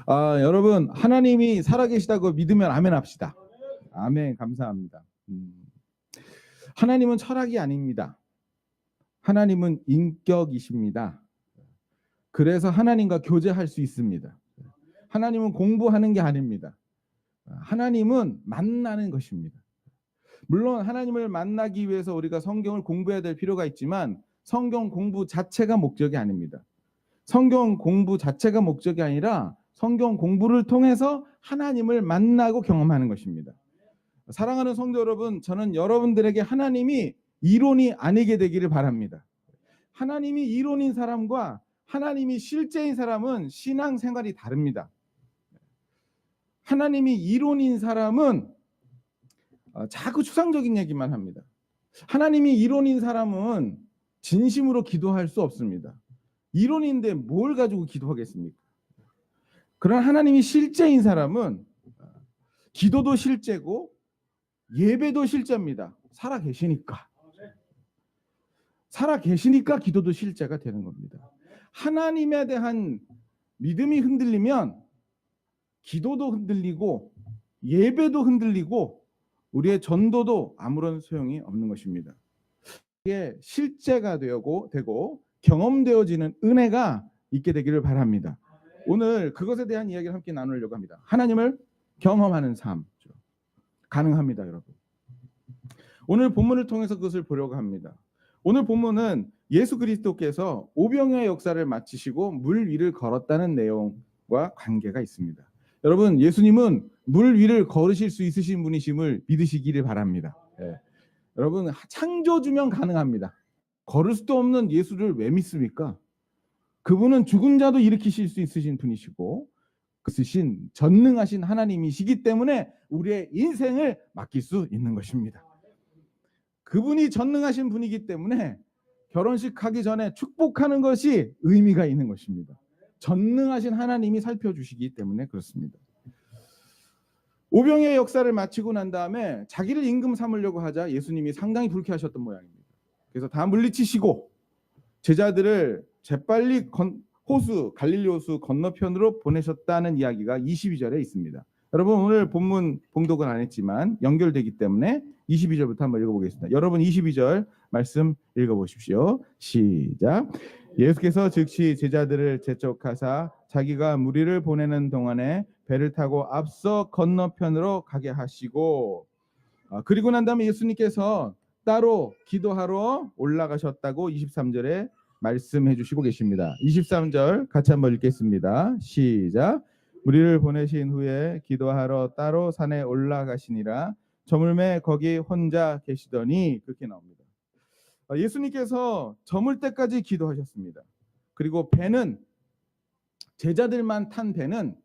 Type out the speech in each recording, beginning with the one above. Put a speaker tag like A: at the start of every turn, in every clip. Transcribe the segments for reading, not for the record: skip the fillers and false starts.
A: 여러분 하나님이 살아계시다고 믿으면 아멘 합시다. 아멘. 감사합니다. 하나님은 철학이 아닙니다. 하나님은 인격이십니다. 그래서 하나님과 교제할 수 있습니다. 하나님은 공부하는 게 아닙니다. 하나님은 만나는 것입니다. 물론 하나님을 만나기 위해서 우리가 성경을 공부해야 될 필요가 있지만 성경 공부 자체가 목적이 아닙니다. 성경 공부 자체가 목적이 아니라 성경 공부를 통해서 하나님을 만나고 경험하는 것입니다. 사랑하는 성도 여러분, 저는 여러분들에게 하나님이 이론이 아니게 되기를 바랍니다. 하나님이 이론인 사람과 하나님이 실제인 사람은 신앙생활이 다릅니다. 하나님이 이론인 사람은 자꾸 추상적인 얘기만 합니다. 하나님이 이론인 사람은 진심으로 기도할 수 없습니다. 이론인데 뭘 가지고 기도하겠습니까? 그러나 하나님이 실제인 사람은 기도도 실제고 예배도 실제입니다. 살아계시니까. 살아계시니까 기도도 실제가 되는 겁니다. 하나님에 대한 믿음이 흔들리면 기도도 흔들리고 예배도 흔들리고 우리의 전도도 아무런 소용이 없는 것입니다. 이게 실제가 되고 경험되어지는 은혜가 있게 되기를 바랍니다. 오늘 그것에 대한 이야기를 함께 나누려고 합니다. 하나님을 경험하는 삶. 가능합니다, 여러분. 오늘 본문을 통해서 그것을 보려고 합니다. 오늘 본문은 예수 그리스도께서 오병이어의 역사를 마치시고 물 위를 걸었다는 내용과 관계가 있습니다. 여러분, 예수님은 물 위를 걸으실 수 있으신 분이심을 믿으시기를 바랍니다. 여러분, 창조주면 가능합니다. 걸을 수도 없는 예수를 왜 믿습니까? 그분은 죽은 자도 일으키실 수 있으신 분이시고 쓰신 전능하신 하나님이시기 때문에 우리의 인생을 맡길 수 있는 것입니다. 그분이 전능하신 분이기 때문에 결혼식 하기 전에 축복하는 것이 의미가 있는 것입니다. 전능하신 하나님이 살펴주시기 때문에 그렇습니다. 오병이어의 역사를 마치고 난 다음에 자기를 임금 삼으려고 하자 예수님이 상당히 불쾌하셨던 모양입니다. 그래서 다 물리치시고 제자들을 재빨리 갈릴리 호수 건너편으로 보내셨다는 이야기가 22절에 있습니다. 여러분, 오늘 본문 봉독은 안 했지만 연결되기 때문에 22절부터 한번 읽어보겠습니다. 여러분 22절 말씀 읽어보십시오. 시작. 예수께서 즉시 제자들을 재촉하사 자기가 무리를 보내는 동안에 배를 타고 앞서 건너편으로 가게 하시고, 그리고 난 다음에 예수님께서 따로 기도하러 올라가셨다고 23절에 말씀해 주시고 계십니다. 23절 같이 한번 읽겠습니다. 시작. 무리를 보내신 후에 기도하러 따로 산에 올라가시니라. 저물매 거기 혼자 계시더니, 그렇게 나옵니다. 예수님께서 저물 때까지 기도하셨습니다. 그리고 배는, 제자들만 탄 배는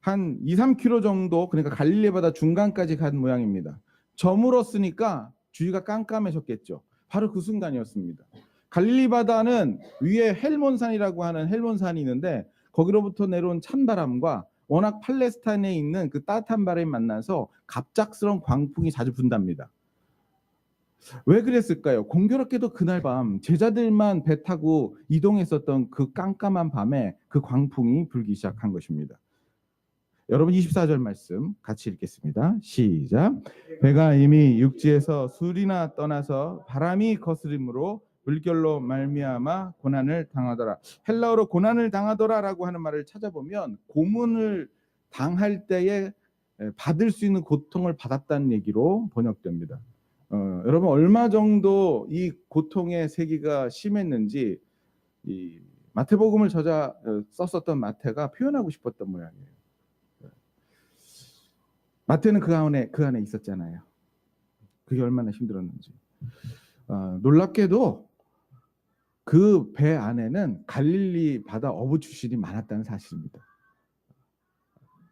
A: 한 2-3km 정도, 그러니까 갈릴리 바다 중간까지 간 모양입니다. 저물었으니까 주위가 깜깜해졌겠죠. 바로 그 순간이었습니다. 갈릴리 바다는 위에 헬몬산이라고 하는 헬몬산이 있는데 거기로부터 내려온 찬바람과 워낙 팔레스타인에 있는 그 따뜻한 바람이 만나서 갑작스러운 광풍이 자주 분답니다. 왜 그랬을까요? 공교롭게도 그날 밤 제자들만 배 타고 이동했었던 그 깜깜한 밤에 그 광풍이 불기 시작한 것입니다. 여러분 24절 말씀 같이 읽겠습니다. 시작. 배가 이미 육지에서 술이나 떠나서 바람이 거스림으로 물결로 말미암아 고난을 당하더라. 헬라어로 고난을 당하더라라고 하는 말을 찾아보면 고문을 당할 때에 받을 수 있는 고통을 받았다는 얘기로 번역됩니다. 여러분 얼마 정도 이 고통의 세기가 심했는지 이 마태복음을 썼었던 마태가 표현하고 싶었던 모양이에요. 마태는 그 안에 있었잖아요. 그게 얼마나 힘들었는지. 놀랍게도 그 배 안에는 갈릴리 바다 어부 출신이 많았다는 사실입니다.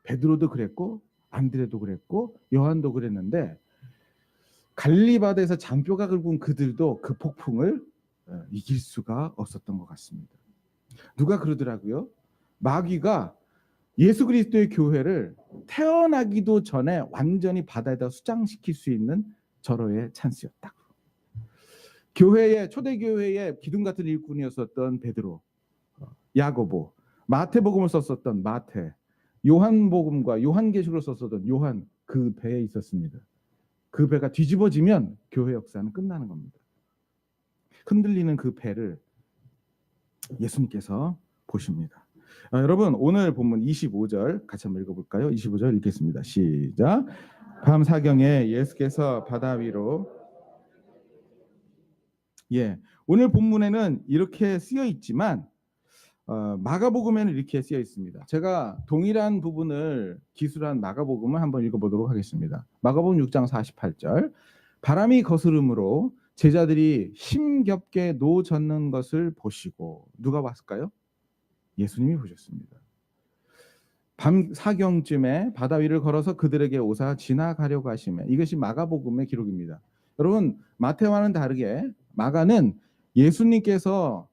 A: 베드로도 그랬고 안드레도 그랬고 요한도 그랬는데 갈릴리 바다에서 장뼈가 굵은 그들도 그 폭풍을 이길 수가 없었던 것 같습니다. 누가 그러더라고요. 마귀가 예수 그리스도의 교회를 태어나기도 전에 완전히 바다에다 수장시킬 수 있는 절호의 찬스였다. 초대교회의 기둥 같은 일꾼이었었던 베드로, 야고보, 마태복음을 썼었던 마태, 요한복음과 요한계시록을 썼었던 요한 그 배에 있었습니다. 그 배가 뒤집어지면 교회 역사는 끝나는 겁니다. 흔들리는 그 배를 예수님께서 보십니다. 여러분 오늘 본문 25절 같이 한번 읽어볼까요? 25절 읽겠습니다. 시작. 밤 사경에 예수께서 바다 위로 오늘 본문에는 이렇게 쓰여 있지만 마가복음에는 이렇게 쓰여 있습니다. 제가 동일한 부분을 기술한 마가복음을 한번 읽어보도록 하겠습니다. 마가복음 6장 48절. 바람이 거스름으로 제자들이 힘겹게 노젓는 것을 보시고 누가 봤을까요? 예수님이 보셨습니다. 밤 사경쯤에 바다 위를 걸어서 그들에게 오사 지나가려고 하시매. 이것이 마가복음의 기록입니다. 여러분 마태와는 다르게 마가는 예수님께서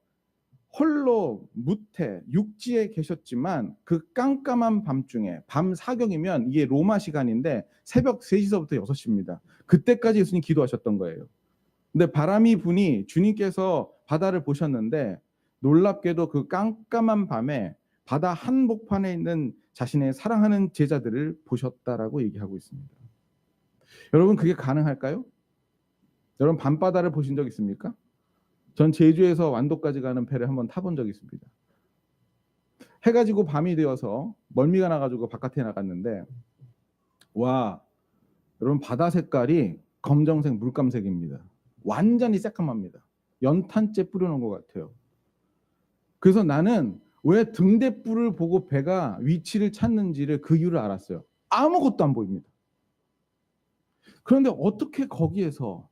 A: 홀로 무태 육지에 계셨지만 그 깜깜한 밤중에 밤 사경이면 이게 로마 시간인데 새벽 3시서부터 6시입니다. 그때까지 예수님 기도하셨던 거예요. 근데 바람이 부니 주님께서 바다를 보셨는데 놀랍게도 그 깜깜한 밤에 바다 한복판에 있는 자신의 사랑하는 제자들을 보셨다라고 얘기하고 있습니다. 여러분 그게 가능할까요? 여러분 밤바다를 보신 적 있습니까? 전 제주에서 완도까지 가는 배를 한번 타본 적이 있습니다. 해가 지고 밤이 되어서 멀미가 나가지고 바깥에 나갔는데 와 여러분 바다 색깔이 검정색 물감색입니다. 완전히 새까맣니다. 연탄재 뿌려놓은 것 같아요. 그래서 나는 왜 등대불을 보고 배가 위치를 찾는지를 그 이유를 알았어요. 아무것도 안 보입니다. 그런데 어떻게 거기에서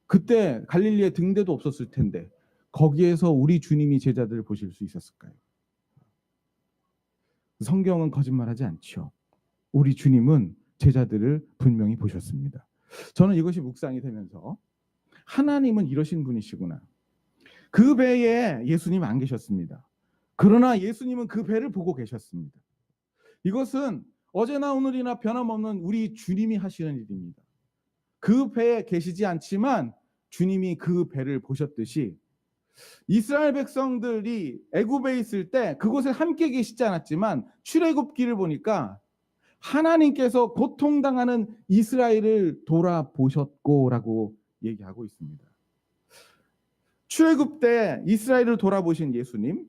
A: 그때 갈릴리에 등대도 없었을 텐데 거기에서 우리 주님이 제자들을 보실 수 있었을까요? 성경은 거짓말하지 않죠. 우리 주님은 제자들을 분명히 보셨습니다. 저는 이것이 묵상이 되면서 하나님은 이러신 분이시구나. 그 배에 예수님 안 계셨습니다. 그러나 예수님은 그 배를 보고 계셨습니다. 이것은 어제나 오늘이나 변함없는 우리 주님이 하시는 일입니다. 그 배에 계시지 않지만 주님이 그 배를 보셨듯이 이스라엘 백성들이 애굽에 있을 때 그곳에 함께 계시지 않았지만 출애굽기를 보니까 하나님께서 고통당하는 이스라엘을 돌아보셨고라고 얘기하고 있습니다. 출애굽 때 이스라엘을 돌아보신 예수님,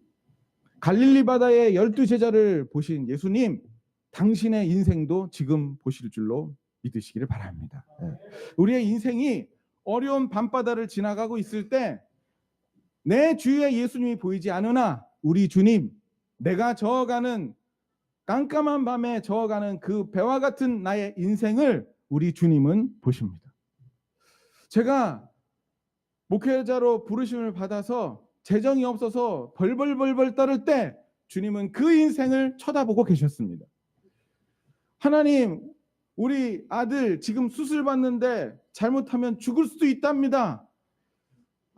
A: 갈릴리 바다의 12제자를 보신 예수님, 당신의 인생도 지금 보실 줄로 믿으시기를 바랍니다. 우리의 인생이 어려운 밤바다를 지나가고 있을 때 내 주위에 예수님이 보이지 않으나 우리 주님, 내가 저어가는 깜깜한 밤에 저어가는 그 배와 같은 나의 인생을 우리 주님은 보십니다. 제가 목회자로 부르심을 받아서 재정이 없어서 벌벌벌벌 떨을 때 주님은 그 인생을 쳐다보고 계셨습니다. 하나님, 우리 아들 지금 수술 받는데 잘못하면 죽을 수도 있답니다.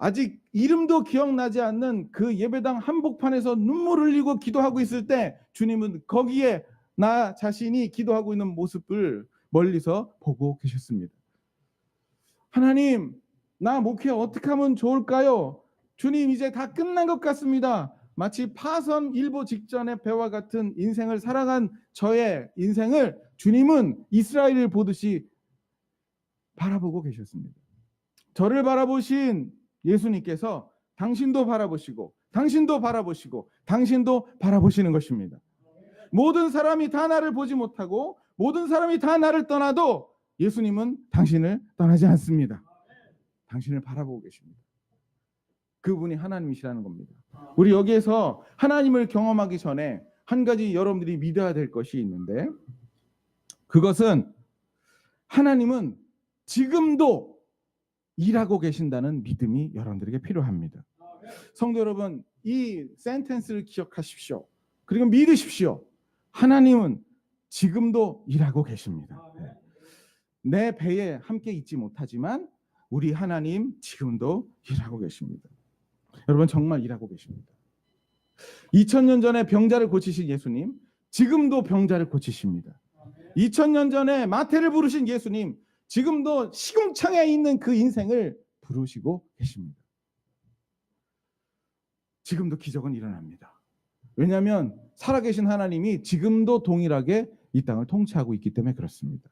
A: 아직 이름도 기억나지 않는 그 예배당 한복판에서 눈물을 흘리고 기도하고 있을 때 주님은 거기에 나 자신이 기도하고 있는 모습을 멀리서 보고 계셨습니다. 하나님, 나 목회 어떻게 하면 좋을까요? 주님, 이제 다 끝난 것 같습니다. 마치 파선 일보 직전의 배와 같은 인생을 살아간 저의 인생을 주님은 이스라엘을 보듯이 바라보고 계셨습니다. 저를 바라보신 예수님께서 당신도 바라보시고 당신도 바라보시고 당신도 바라보시는 것입니다. 모든 사람이 다 나를 보지 못하고 모든 사람이 다 나를 떠나도 예수님은 당신을 떠나지 않습니다. 당신을 바라보고 계십니다. 그분이 하나님이시라는 겁니다. 우리 여기에서 하나님을 경험하기 전에 한 가지 여러분들이 믿어야 될 것이 있는데 그것은 하나님은 지금도 일하고 계신다는 믿음이 여러분들에게 필요합니다. 성도 여러분, 이 센텐스를 기억하십시오. 그리고 믿으십시오. 하나님은 지금도 일하고 계십니다. 내 배에 함께 있지 못하지만 우리 하나님 지금도 일하고 계십니다. 여러분 정말 일하고 계십니다. 2000년 전에 병자를 고치신 예수님, 지금도 병자를 고치십니다. 2000년 전에 마태를 부르신 예수님, 지금도 시궁창에 있는 그 인생을 부르시고 계십니다. 지금도 기적은 일어납니다. 왜냐하면 살아계신 하나님이 지금도 동일하게 이 땅을 통치하고 있기 때문에 그렇습니다.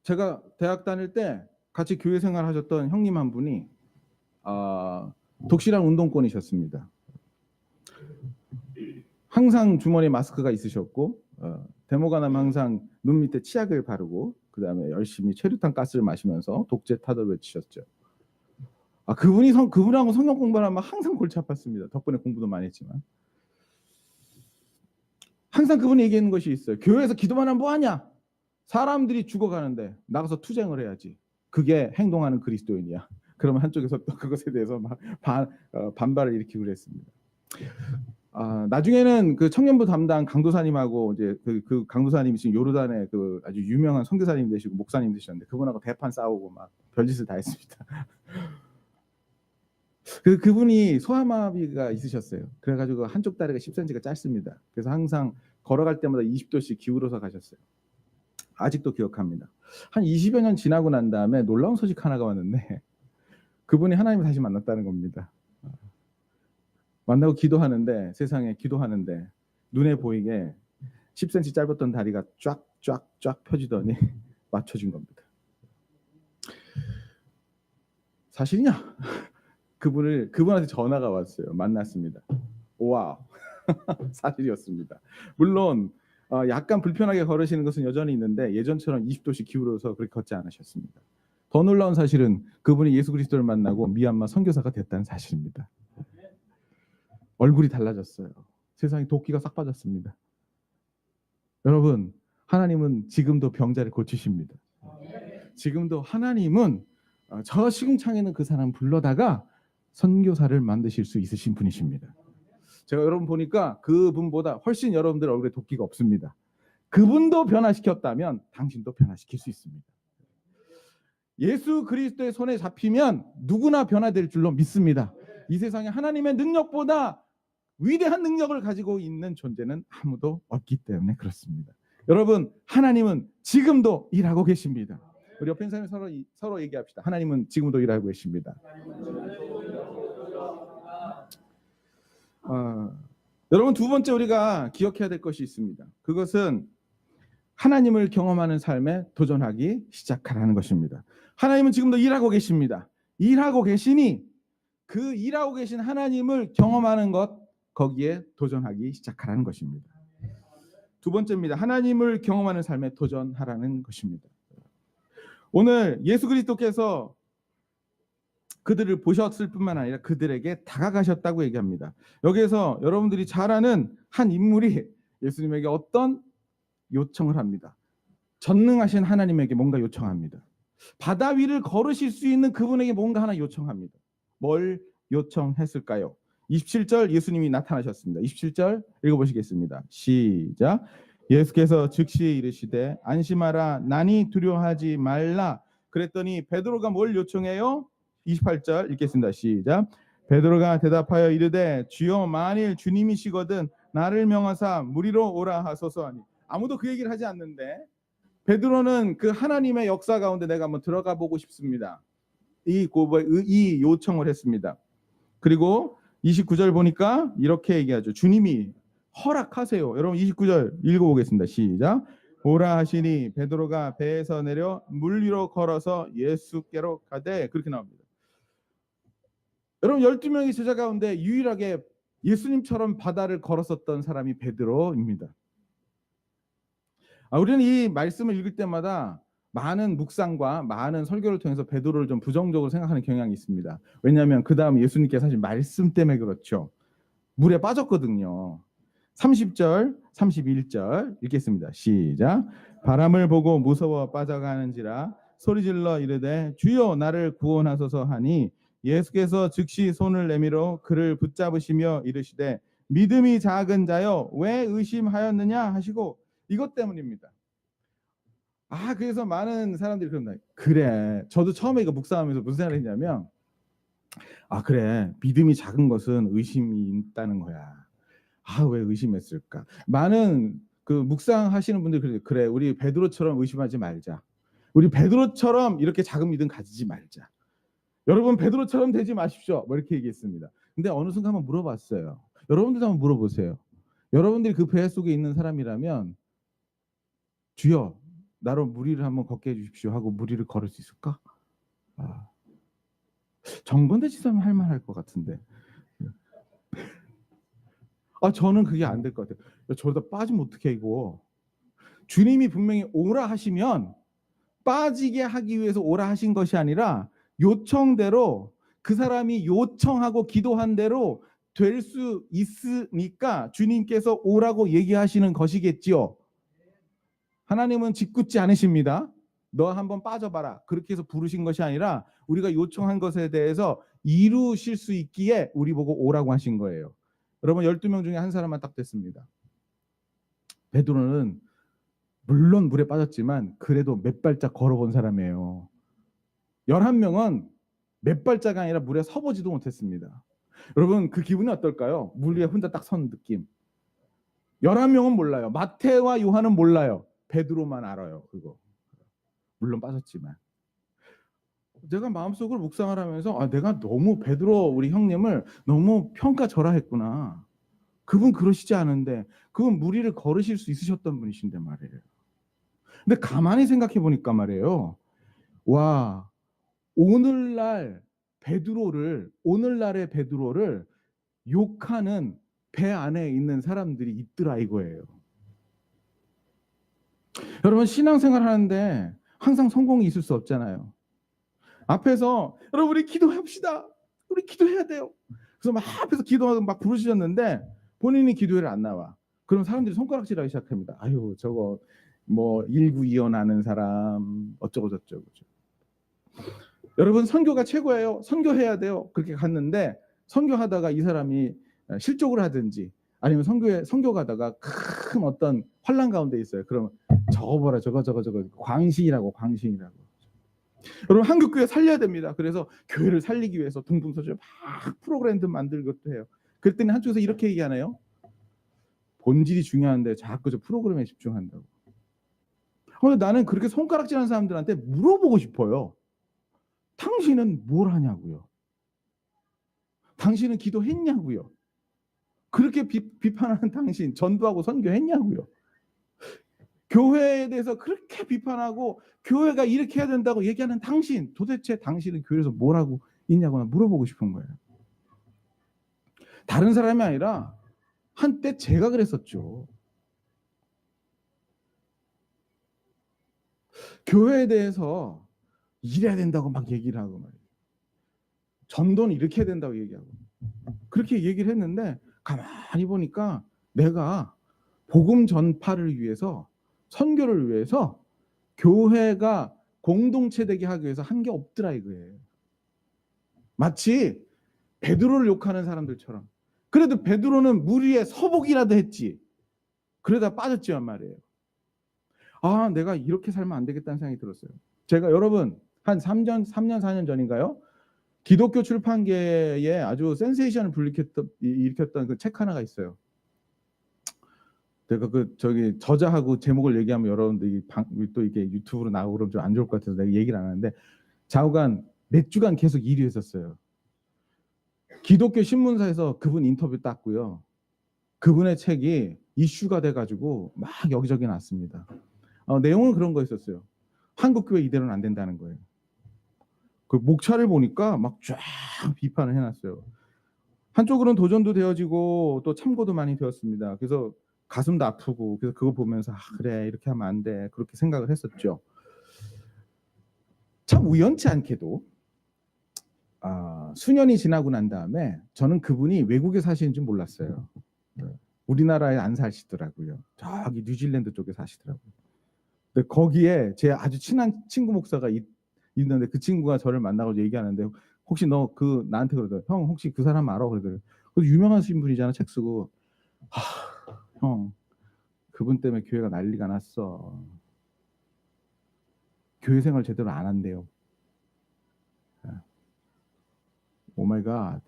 A: 제가 대학 다닐 때 같이 교회 생활하셨던 형님 한 분이 독실한 운동권이셨습니다. 항상 주머니에 마스크가 있으셨고 데모가 나면 항상 눈 밑에 치약을 바르고 그 다음에 열심히 최루탄 가스를 마시면서 독재 타도 외치셨죠. 그분하고 성경 공부를 하면 항상 골치 아팠습니다. 덕분에 공부도 많이 했지만 항상 그분이 얘기하는 것이 있어요. 교회에서 기도만 하면 뭐하냐? 사람들이 죽어가는데 나가서 투쟁을 해야지. 그게 행동하는 그리스도인이야. 그러면 한쪽에서 또 그것에 대해서 막 반발을 일으키고 그랬습니다. 나중에는 그 청년부 담당 강도사님하고 이제 그 강도사님이 지금 요르단의 그 아주 유명한 선교사님 되시고 목사님 되셨는데 그분하고 대판 싸우고 막 별짓을 다 했습니다. 그분이 소아마비가 있으셨어요. 그래가지고 한쪽 다리가 10cm가 짧습니다. 그래서 항상 걸어갈 때마다 20도씩 기울어서 가셨어요. 아직도 기억합니다. 한 20여 년 지나고 난 다음에 놀라운 소식 하나가 왔는데 그분이 하나님을 다시 만났다는 겁니다. 만나고 기도하는데 세상에 기도하는데 눈에 보이게 10cm 짧았던 다리가 쫙쫙쫙 펴지더니 맞춰진 겁니다. 사실이냐? 그분한테 전화가 왔어요. 만났습니다. 와우. 사실이었습니다. 물론 약간 불편하게 걸으시는 것은 여전히 있는데 예전처럼 20도씩 기울어서 그렇게 걷지 않으셨습니다. 더 놀라운 사실은 그분이 예수 그리스도를 만나고 미얀마 선교사가 됐다는 사실입니다. 얼굴이 달라졌어요. 세상에 도끼가 싹 빠졌습니다. 여러분, 하나님은 지금도 병자를 고치십니다. 지금도 하나님은 저 시궁창에는 그 사람 불러다가 선교사를 만드실 수 있으신 분이십니다. 제가 여러분 보니까 그분보다 훨씬 여러분들 얼굴에 도끼가 없습니다. 그분도 변화시켰다면 당신도 변화시킬 수 있습니다. 예수 그리스도의 손에 잡히면 누구나 변화될 줄로 믿습니다. 이 세상에 하나님의 능력보다 위대한 능력을 가지고 있는 존재는 아무도 없기 때문에 그렇습니다. 여러분, 하나님은 지금도 일하고 계십니다. 우리 옆에 있는 사람이 서로 얘기합시다. 하나님은 지금도 일하고 계십니다. 여러분, 두 번째 우리가 기억해야 될 것이 있습니다. 그것은 하나님을 경험하는 삶에 도전하기 시작하라는 것입니다. 하나님은 지금도 일하고 계십니다. 일하고 계시니 그 일하고 계신 하나님을 경험하는 것, 거기에 도전하기 시작하라는 것입니다. 두 번째입니다. 하나님을 경험하는 삶에 도전하라는 것입니다. 오늘 예수 그리스도께서 그들을 보셨을 뿐만 아니라 그들에게 다가가셨다고 얘기합니다. 여기에서 여러분들이 잘 아는 한 인물이 예수님에게 어떤 요청을 합니다. 전능하신 하나님에게 뭔가 요청합니다. 바다 위를 걸으실 수 있는 그분에게 뭔가 하나 요청합니다. 뭘 요청했을까요? 27절 예수님이 나타나셨습니다. 27절 읽어보시겠습니다. 시작. 예수께서 즉시 이르시되 안심하라 나니 두려워하지 말라. 그랬더니 베드로가 뭘 요청해요? 28절 읽겠습니다. 시작. 베드로가 대답하여 이르되 주여 만일 주님이시거든 나를 명하사 무리로 오라 하소서 하니. 아무도 그 얘기를 하지 않는데 베드로는 그 하나님의 역사 가운데 내가 한번 들어가 보고 싶습니다. 이 요청을 했습니다. 그리고 29절 보니까 이렇게 얘기하죠. 주님이 허락하세요. 여러분 29절 읽어보겠습니다. 시작. 오라 하시니 베드로가 배에서 내려 물 위로 걸어서 예수께로 가되 그렇게 나옵니다. 여러분 12명의 제자 가운데 유일하게 예수님처럼 바다를 걸었었던 사람이 베드로입니다. 우리는 이 말씀을 읽을 때마다 많은 묵상과 많은 설교를 통해서 베드로를 좀 부정적으로 생각하는 경향이 있습니다. 왜냐하면 그 다음 예수님께서 사실 말씀 때문에 그렇죠. 물에 빠졌거든요. 30절, 31절 읽겠습니다. 시작. 바람을 보고 무서워 빠져가는지라 소리질러 이르되 주여 나를 구원하소서 하니 예수께서 즉시 손을 내밀어 그를 붙잡으시며 이르시되 믿음이 작은 자여 왜 의심하였느냐 하시고 이것 때문입니다. 그래서 많은 사람들이 그런다. 그래. 저도 처음에 이거 묵상하면서 무슨 생각을 했냐면 그래. 믿음이 작은 것은 의심이 있다는 거야. 왜 의심했을까? 많은 그 묵상하시는 분들이 그래. 우리 베드로처럼 의심하지 말자. 우리 베드로처럼 이렇게 작은 믿음 가지지 말자. 여러분 베드로처럼 되지 마십시오. 뭐 이렇게 얘기했습니다. 근데 어느 순간 한번 물어봤어요. 여러분들도 한번 물어보세요. 여러분들이 그 배 속에 있는 사람이라면 주여 나로 무리를 한번 걷게 해주십시오 하고 무리를 걸을 수 있을까? 아, 정건대지사면 할 만할 것 같은데. 저는 그게 안 될 것 같아요. 저러다 빠지면 어떡해 이거. 주님이 분명히 오라 하시면 빠지게 하기 위해서 오라 하신 것이 아니라 요청대로 그 사람이 요청하고 기도한 대로 될 수 있으니까 주님께서 오라고 얘기하시는 것이겠지요. 하나님은 짓궂지 않으십니다. 너 한번 빠져봐라. 그렇게 해서 부르신 것이 아니라 우리가 요청한 것에 대해서 이루실 수 있기에 우리 보고 오라고 하신 거예요. 여러분 12명 중에 한 사람만 딱 됐습니다. 베드로는 물론 물에 빠졌지만 그래도 몇 발짝 걸어본 사람이에요. 11명은 몇 발짝이 아니라 물에 서보지도 못했습니다. 여러분 그 기분이 어떨까요? 물 위에 혼자 딱 선 느낌. 11명은 몰라요. 마태와 요한은 몰라요. 베드로만 알아요. 그거. 물론 빠졌지만. 제가 마음속으로 묵상을 하면서 내가 너무 베드로 우리 형님을 너무 평가절하했구나. 그분 그러시지 않은데 그분 무리를 걸으실 수 있으셨던 분이신데 말이에요. 근데 가만히 생각해 보니까 말이에요. 와, 오늘날의 베드로를 욕하는 배 안에 있는 사람들이 있더라 이거예요. 여러분 신앙생활 하는데 항상 성공이 있을 수 없잖아요. 앞에서 여러분 우리 기도합시다. 우리 기도해야 돼요. 그래서 막 앞에서 기도하고 막 부르시셨는데 본인이 기도회를 안 나와. 그럼 사람들이 손가락질하기 시작합니다. 아유 저거 뭐 일구이연하는 사람 어쩌고 저쩌고. 여러분 선교가 최고예요. 선교해야 돼요. 그렇게 갔는데 선교하다가 이 사람이 실족을 하든지 아니면 선교 가다가 큰 어떤 환란 가운데 있어요. 그러면 저거 보라 저거 광신이라고. 여러분 한국 교회 살려야 됩니다. 그래서 교회를 살리기 위해서 둥둥서줄 막 프로그램도 만들것도 해요. 그랬더니 한쪽에서 이렇게 얘기하네요. 본질이 중요한데 자꾸 저 프로그램에 집중한다고. 나는 그렇게 손가락질하는 사람들한테 물어보고 싶어요. 당신은 뭘 하냐고요? 당신은 기도했냐고요? 그렇게 비판하는 당신 전도하고 선교했냐고요? 교회에 대해서 그렇게 비판하고 교회가 이렇게 해야 된다고 얘기하는 당신 도대체 당신은 교회에서 뭘 하고 있냐고 물어보고 싶은 거예요. 다른 사람이 아니라 한때 제가 그랬었죠. 교회에 대해서 이래야 된다고 막 얘기를 하고 말이에요. 전도는 이렇게 해야 된다고 얘기하고 그렇게 얘기를 했는데 가만히 보니까 내가 복음 전파를 위해서 선교를 위해서 교회가 공동체 되게 하기 위해서 한 게 없더라 이거예요. 마치 베드로를 욕하는 사람들처럼. 그래도 베드로는 물 위에 서보기라도 했지. 그러다 빠졌지만 말이에요. 내가 이렇게 살면 안 되겠다는 생각이 들었어요. 제가 여러분 한 3년 4년 전인가요? 기독교 출판계에 아주 센세이션을 일으켰던 그 책 하나가 있어요. 내가 저자하고 제목을 얘기하면 여러분들이 또 이게 유튜브로 나오고 그러면 좀 안 좋을 것 같아서 내가 얘기를 안 하는데 좌우간 몇 주간 계속 1위 했었어요. 기독교 신문사에서 그분 인터뷰 땄고요. 그분의 책이 이슈가 돼가지고 막 여기저기 났습니다. 내용은 그런 거였었어요. 한국 교회 이대로는 안 된다는 거예요. 그 목차를 보니까 막 쫙 비판을 해놨어요. 한쪽으로는 도전도 되어지고 또 참고도 많이 되었습니다. 그래서 가슴도 아프고 그래서 그거 보면서 그래 이렇게 하면 안 돼 그렇게 생각을 했었죠. 참 우연치 않게도 수년이 지나고 난 다음에 저는 그분이 외국에 사시는 줄 몰랐어요. 우리나라에 안 사시더라고요. 저기 뉴질랜드 쪽에 사시더라고요. 근데 거기에 제 아주 친한 친구 목사가 있는데 그 친구가 저를 만나고 얘기하는데 혹시 너 나한테 그러더라고요. 형 혹시 그 사람 알아? 그러더라고요. 유명하신 분이잖아 책 쓰고. 형 그분 때문에 교회가 난리가 났어. 교회 생활 제대로 안 한대요. 오마이갓.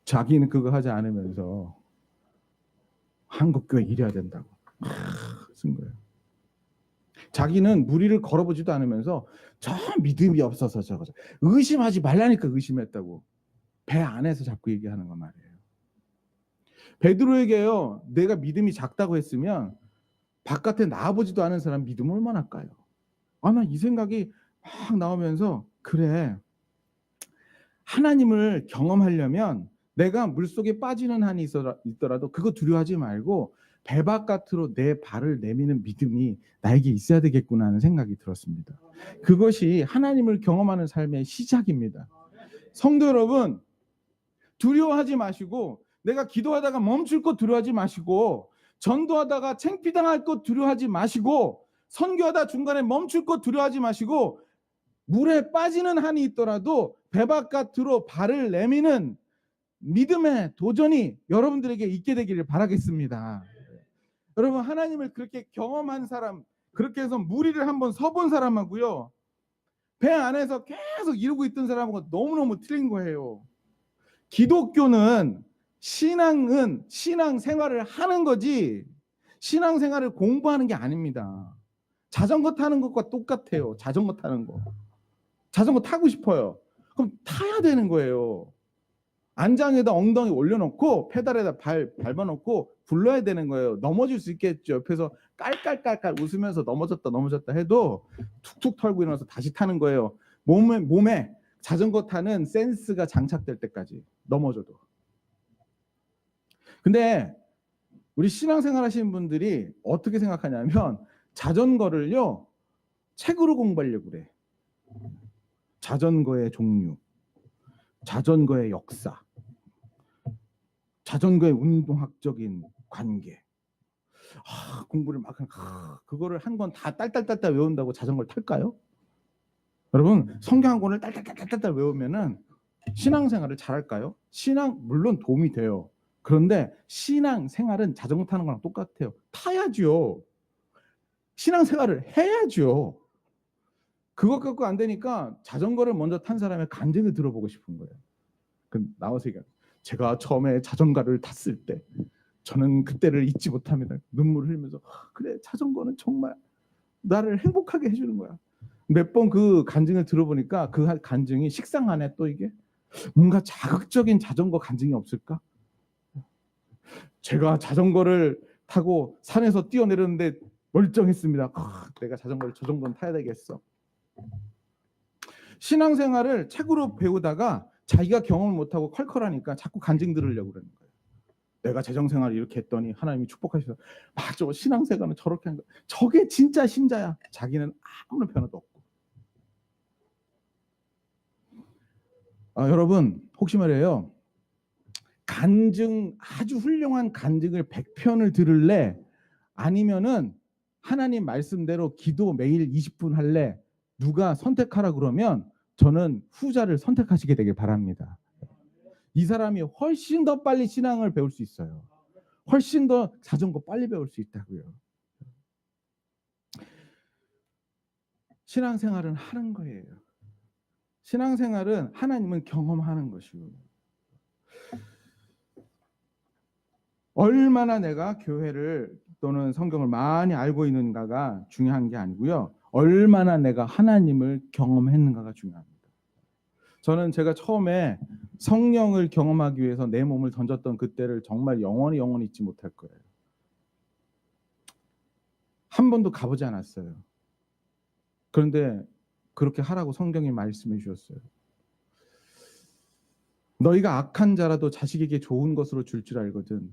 A: 자기는 그거 하지 않으면서 한국 교회 이래야 된다고 쓴 거예요. 자기는 무리를 걸어보지도 않으면서 저 믿음이 없어서 저거 의심하지 말라니까 의심했다고 배 안에서 자꾸 얘기하는 거 말이에요. 베드로에게요, 내가 믿음이 작다고 했으면 바깥에 나와보지도 않은 사람 믿음 얼마나 까요? 나 이 생각이 막 나오면서 그래, 하나님을 경험하려면 내가 물속에 빠지는 한이 있더라도 그거 두려워하지 말고 배 바깥으로 내 발을 내미는 믿음이 나에게 있어야 되겠구나 하는 생각이 들었습니다. 그것이 하나님을 경험하는 삶의 시작입니다. 성도 여러분, 두려워하지 마시고, 내가 기도하다가 멈출 것 두려워하지 마시고, 전도하다가 창피당할 것 두려워하지 마시고, 선교하다 중간에 멈출 것 두려워하지 마시고, 물에 빠지는 한이 있더라도 배 바깥으로 발을 내미는 믿음의 도전이 여러분들에게 있게 되기를 바라겠습니다. 여러분, 하나님을 그렇게 경험한 사람, 그렇게 해서 무리를 한번 서본 사람하고요, 배 안에서 계속 이루고 있던 사람하고 너무너무 틀린 거예요. 기독교는, 신앙은 신앙생활을 하는 거지 신앙생활을 공부하는 게 아닙니다. 자전거 타는 것과 똑같아요. 자전거 타는 거. 자전거 타고 싶어요. 그럼 타야 되는 거예요. 안장에다 엉덩이 올려놓고 페달에다 밟아놓고 굴러야 되는 거예요. 넘어질 수 있겠죠. 옆에서 깔깔깔깔 웃으면서 넘어졌다 해도 툭툭 털고 일어나서 다시 타는 거예요. 몸에 자전거 타는 센스가 장착될 때까지, 넘어져도. 근데 우리 신앙생활 하시는 분들이 어떻게 생각하냐면 자전거를요, 책으로 공부하려고 그래. 자전거의 종류, 자전거의 역사, 자전거의 운동학적인 관계. 공부를 막 그거를 한 권 다 딸딸딸딸 외운다고 자전거를 탈까요? 여러분, 성경 한 권을 딸딸딸딸 외우면은 신앙생활을 잘할까요? 신앙 물론 도움이 돼요. 그런데 신앙생활은 자전거 타는 거랑 똑같아요. 타야죠. 신앙생활을 해야죠. 그것 갖고 안 되니까 자전거를 먼저 탄 사람의 간증을 들어보고 싶은 거예요. 그럼 나와서 얘기해요. 제가 처음에 자전거를 탔을 때 저는 그때를 잊지 못합니다. 눈물을 흘리면서 그래, 자전거는 정말 나를 행복하게 해주는 거야. 몇 번 그 간증을 들어보니까 그 간증이 식상하네. 또 이게 뭔가 자극적인 자전거 간증이 없을까? 제가 자전거를 타고 산에서 뛰어내렸는데 멀쩡했습니다. 내가 자전거를 저 정도는 타야 되겠어. 신앙생활을 책으로 배우다가 자기가 경험을 못하고 컬컬하니까 자꾸 간증 들으려고 그러는 거예요. 내가 재정생활을 이렇게 했더니 하나님이 축복하셔서 맞아, 신앙생활은 저렇게 한 거야. 저게 진짜 신자야. 자기는 아무런 변화도 없고. 여러분, 혹시 말이에요, 간증, 아주 훌륭한 간증을 100편을 들을래? 아니면은 하나님 말씀대로 기도 매일 20분 할래? 누가 선택하라 그러면 저는 후자를 선택하시게 되길 바랍니다. 이 사람이 훨씬 더 빨리 신앙을 배울 수 있어요. 훨씬 더 자전거 빨리 배울 수 있다고요. 신앙생활은 하는 거예요. 신앙생활은 하나님은 경험하는 것이고, 얼마나 내가 교회를 또는 성경을 많이 알고 있는가가 중요한 게 아니고요, 얼마나 내가 하나님을 경험했는가가 중요합니다. 저는 제가 처음에 성령을 경험하기 위해서 내 몸을 던졌던 그때를 정말 영원히 잊지 못할 거예요. 한 번도 가보지 않았어요. 그런데 그렇게 하라고 성경이 말씀해 주셨어요. 너희가 악한 자라도 자식에게 좋은 것으로 줄 알거든.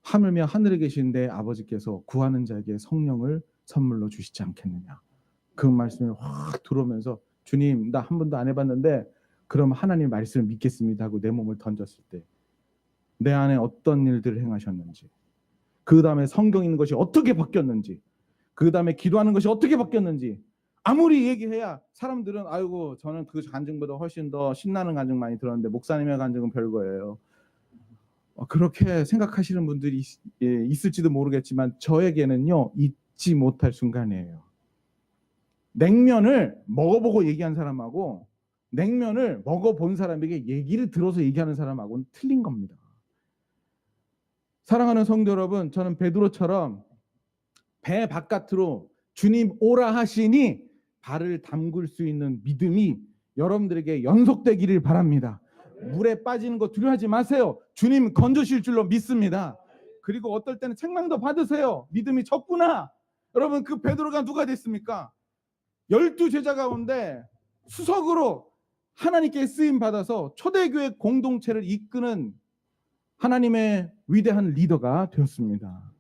A: 하물며 하늘에 계신 내 아버지께서 구하는 자에게 성령을 선물로 주시지 않겠느냐. 그 말씀이 확 들어오면서 주님, 나 한 번도 안 해봤는데 그럼 하나님 말씀을 믿겠습니다 하고 내 몸을 던졌을 때 내 안에 어떤 일들을 행하셨는지, 그 다음에 성경 있는 것이 어떻게 바뀌었는지, 그 다음에 기도하는 것이 어떻게 바뀌었는지 아무리 얘기해야 사람들은 아이고 저는 그 간증보다 훨씬 더 신나는 간증 많이 들었는데 목사님의 간증은 별거예요. 그렇게 생각하시는 분들이 있을지도 모르겠지만 저에게는요, 잊지 못할 순간이에요. 냉면을 먹어보고 얘기한 사람하고 냉면을 먹어본 사람에게 얘기를 들어서 얘기하는 사람하고는 틀린 겁니다. 사랑하는 성도 여러분, 저는 베드로처럼 배 바깥으로 주님 오라 하시니 발을 담글 수 있는 믿음이 여러분들에게 연속되기를 바랍니다. 물에 빠지는 거 두려워하지 마세요. 주님 건져실 줄로 믿습니다. 그리고 어떨 때는 책망도 받으세요. 믿음이 적구나. 여러분, 그 베드로가 누가 됐습니까? 12제자 가운데 수석으로 하나님께 쓰임 받아서 초대교회 공동체를 이끄는 하나님의 위대한 리더가 되었습니다.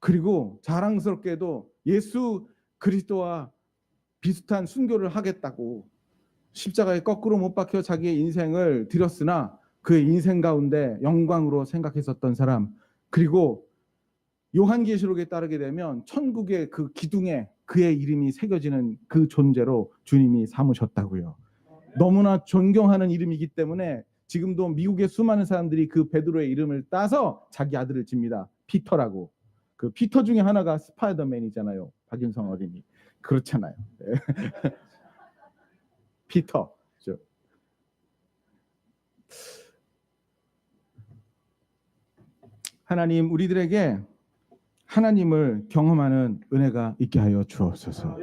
A: 그리고 자랑스럽게도 예수 그리스도와 비슷한 순교를 하겠다고 십자가에 거꾸로 못 박혀 자기의 인생을 드렸으나 그의 인생 가운데 영광으로 생각했었던 사람, 그리고 요한계시록에 따르게 되면 천국의 그 기둥에 그의 이름이 새겨지는 그 존재로 주님이 삼으셨다고요. 너무나 존경하는 이름이기 때문에 지금도 미국의 수많은 사람들이 그 베드로의 이름을 따서 자기 아들을 집니다. 피터라고. 그 피터 중에 하나가 스파이더맨이잖아요. 박윤성 어린이. 그렇잖아요. 네. 피터. 하나님, 우리들에게 하나님을 경험하는 은혜가 있게 하여 주옵소서.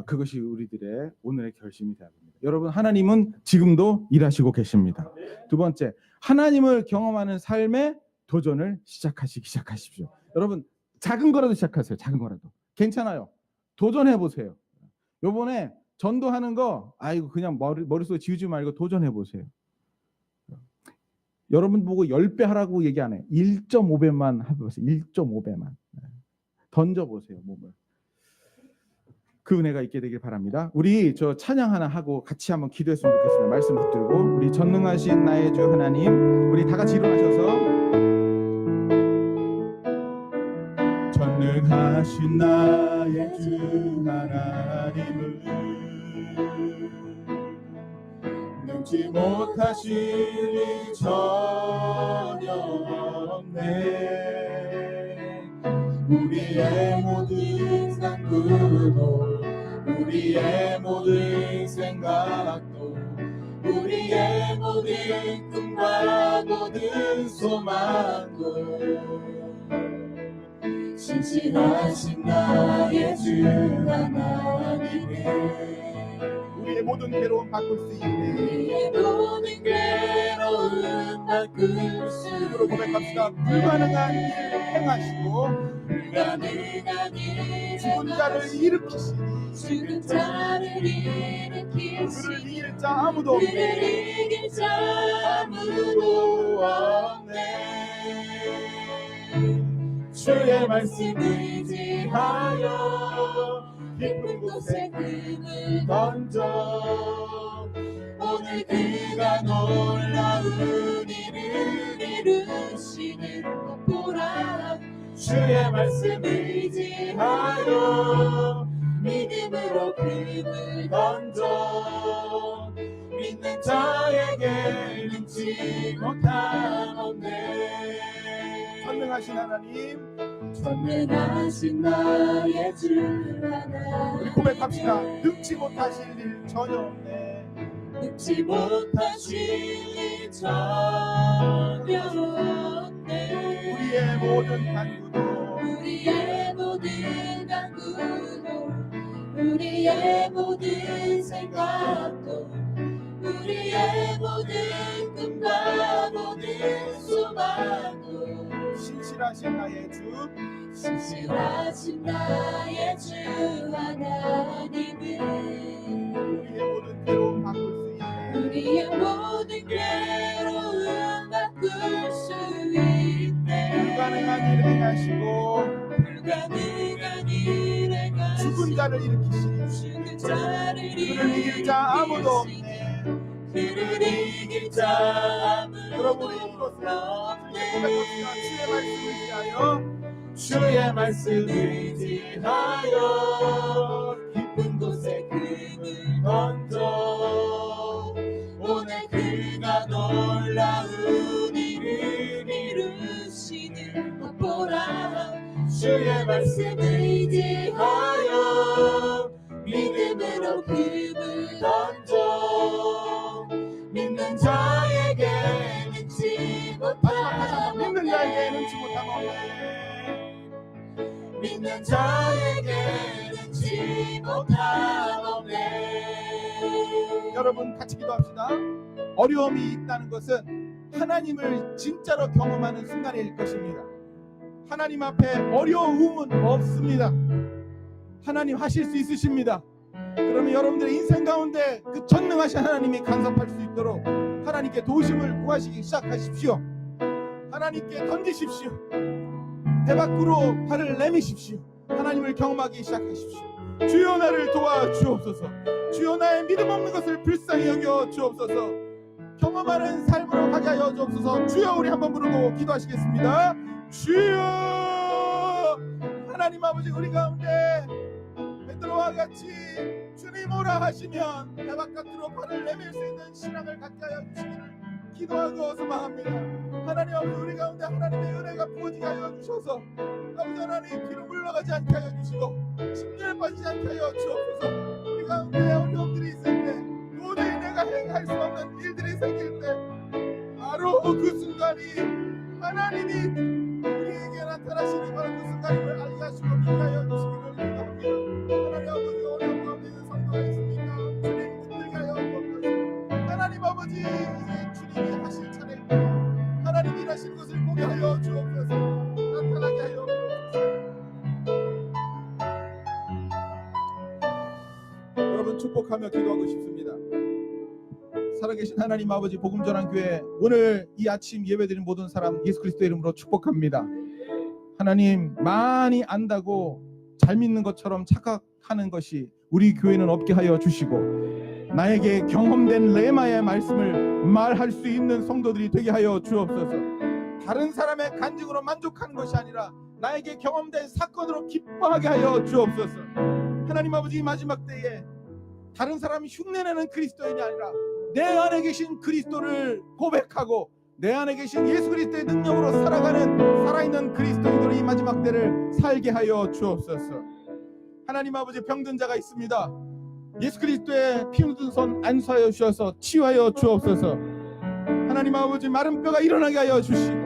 A: 그것이 우리들의 오늘의 결심이 되어야 합니다. 여러분, 하나님은 지금도 일하시고 계십니다. 두 번째, 하나님을 경험하는 삶의 도전을 시작하십시오. 여러분, 작은 거라도 시작하세요. 작은 거라도. 괜찮아요. 도전해 보세요. 요번에 전도하는 거 그냥 머릿속에 지우지 말고 도전해 보세요. 여러분 보고 10배 하라고 얘기 안 해요. 1.5배만 해보세요. 1.5배만. 던져보세요, 몸을. 그 은혜가 있게 되길 바랍니다. 우리 찬양 하나 하고 같이 한번 기도했으면 좋겠습니다. 말씀 붙들고 우리 전능하신 나의 주 하나님, 우리 다 같이 일어나셔서 전능하신 나의 주 하나님을 능치 못하실 일 전혀 없네. 우리의 모든 상구도 우리의 모든 생각도 우리의 모든 꿈과 모든 소망도 신실하신 나의 주 하나님의 우리의 모든 괴로움 바꿀 수 있네. 우리의 모든 괴로움 바꿀 수 있네. 고백합시다. 불가능한 일을 행하시고 불가능한 일을 죽은 자를 일으키시니 죽은 자를 일으키시니 그를 이길 자 아무도 없네. 그를 이길 자 아무도 없네. 주의 말씀을 의지하여 깊은 곳에 금을 던져 오늘 그가 놀라운 일을 이루시는 것 보라. 주의 말씀을 의지하여 믿음으로 금을 던져 믿는 자에게 능치 못함 없네. 전능하신 하나님, 전능하신 나의 주 하나님, 우리 고백합시다. 능치 못하실 일 전혀 없네. 능치 못하실 일 전혀 없네. 우리의 모든 간구도 우리의 모든 간구도 우리의 모든 생각도 우리의 모든 꿈과 모든 소망도 신실하신 나의 주 신실하신 나의 주 하나님은 우리의 모든 괴로움 바꿀 수 있네. 우리의 모든 괴로움 바꿀 수 있네. 불가능한 일을 행하시고 불가능한 일을 행하시고 죽은 자를 일으키시니 죽은 자를 그를 이길 자 아무도 없네. 그를 이길 자 아무도 여러분이 없네. 주의 말씀을 의지하여 깊은 곳에 금을 던져 오늘 그가 놀라운 일을 이루시는 것 보라. 주의 말씀을 의지하여 믿음으로 금을 던져 믿는 자에게 능치 못함 믿는 자에게 능치 못함 없네. 믿는 자에게 여러분 같이 기도합시다. 어려움이 있다는 것은 하나님을 진짜로 경험하는 순간일 것입니다. 하나님 앞에 어려움은 없습니다. 하나님 하실 수 있으십니다. 그러면 여러분들의 인생 가운데 그 전능하신 하나님이 간섭할 수 있도록 하나님께 도우심을 구하시기 시작하십시오. 하나님께 던지십시오. 배 밖으로 발을 내미십시오. 하나님을 경험하기 시작하십시오. 주여 나를 도와주옵소서. 주여 나의 믿음 없는 것을 불쌍히 여겨 주옵소서. 경험하는 삶으로 가게 하여 주옵소서. 주여, 우리 한번 부르고 기도하시겠습니다. 주여, 하나님 아버지, 우리 가운데 베드로와 같이 주님 오라 하시면 배 바깥으로 발을 내밀 수 있는 신앙을 갖게 하여 주시기를 기도하고 소망합니다. 하나님 아버지, 우리 가운데 하나님의 은혜가 부어지게 하여 주셔서 아버지 하나님 뒤로 물러가지 않게 하여 주시고 심리에 빠지지 않게 하여 주옵소서. 우리 가운데 어려움들이 있을 때, 도저히 내가 행할 수 없는 일들이 생길 때, 바로 그 순간이 하나님이 우리에게 나타나시는 바로 그 순간임을 알게 하시고 믿게 하여 주시기를 기도합니다. 하나님 아버지, 어려움 가운데 있는 성도가 있습니까? 주님 붙들게 하여 주옵소서. 하나님 아버지, 이제 주님이 하실 차례입니다. 하나님이 일하시는 것을 보게 하여 주옵소서. 나타나게 하여 주옵소서. 여러분 축복하며 기도하고 싶습니다. 살아계신 하나님 아버지, 복음 전환 교회 오늘 이 아침 예배드린 모든 사람 예수 그리스도 이름으로 축복합니다. 하나님, 많이 안다고 잘 믿는 것처럼 착각하는 것이 우리 교회는 없게 하여 주시고 나에게 경험된 레마의 말씀을 말할 수 있는 성도들이 되게 하여 주옵소서. 다른 사람의 간증으로 만족하는 것이 아니라 나에게 경험된 사건으로 기뻐하게 하여 주옵소서. 하나님 아버지, 마지막 때에 다른 사람이 흉내내는 그리스도인이 아니라 내 안에 계신 그리스도를 고백하고 내 안에 계신 예수 그리스도의 능력으로 살아가는 살아있는 그리스도인으로 이 마지막 때를 살게 하여 주옵소서. 하나님 아버지, 병든 자가 있습니다. 예수 그리스도의 피 묻은 손 안수하여 주셔서 치유하여 주옵소서. 하나님 아버지, 마른 뼈가 일어나게 하여 주시고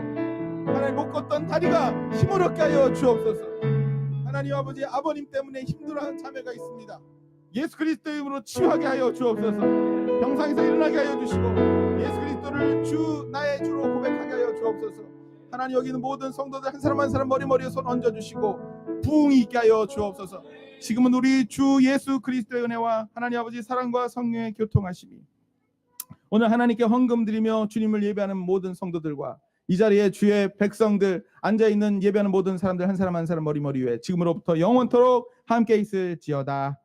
A: 하나님 못 걷던 다리가 힘을 얻게 하여 주옵소서. 하나님 아버지, 아버님 때문에 힘들어하는 자매가 있습니다. 예수 그리스도의 이름으로 치유하게 하여 주옵소서. 병상에서 일어나게 하여 주시고 예수 그리스도를 주, 나의 주로 고백하게 하여 주옵소서. 하나님, 여기 있는 모든 성도들 한 사람 한 사람 머리에 손 얹어주시고 부흥이 있게 하여 주옵소서. 지금은 우리 주 예수 그리스도의 은혜와 하나님 아버지 사랑과 성령의 교통하심이 오늘 하나님께 헌금 드리며 주님을 예배하는 모든 성도들과 이 자리에 주의 백성들 앉아있는 예배하는 모든 사람들 한 사람 한 사람 머리 위에 지금으로부터 영원토록 함께 있을지어다.